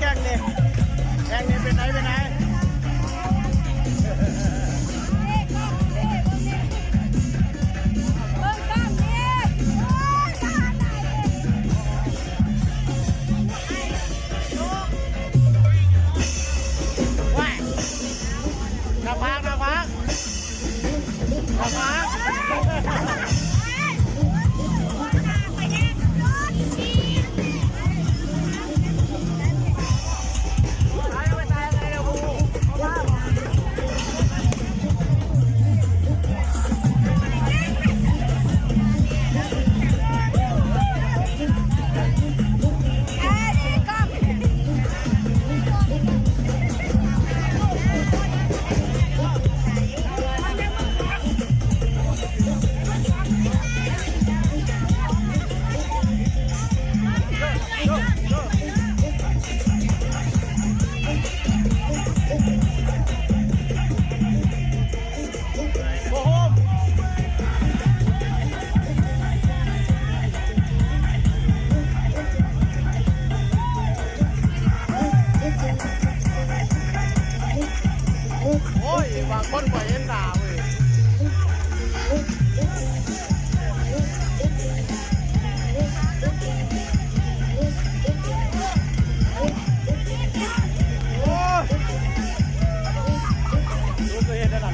กงนี่เป็นไหนบางคนปล่อยเอ็นด่าเว้ยรู้ตัวเองได้หรอ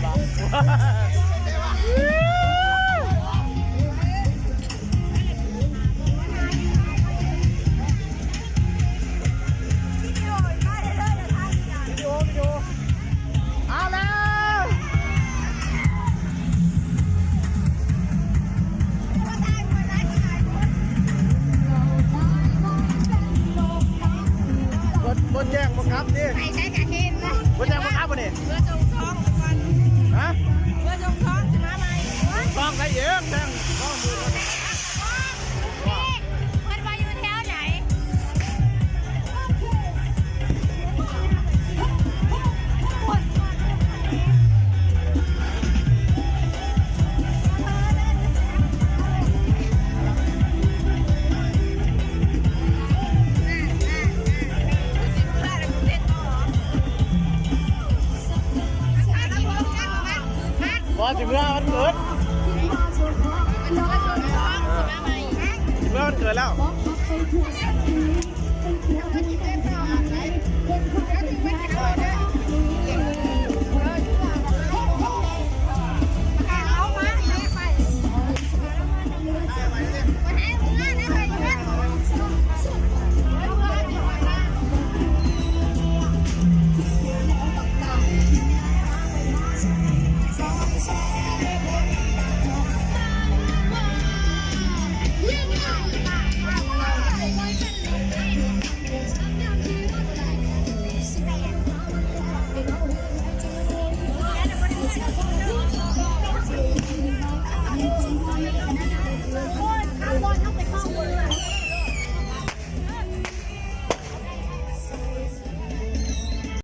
บนแจ้งบังคับดิใช้กระเทียมนะบนแจ้งบังคับป่ะนี่เบอร์จงท้องกันฮะเบอร์จงท้องจะมาไหมท้องใครเองแจ้งท้องมือมันมาอยู่แถวไหนพอถึงเวลาวันเกิดถึงเวลาวันเกิดแล้ว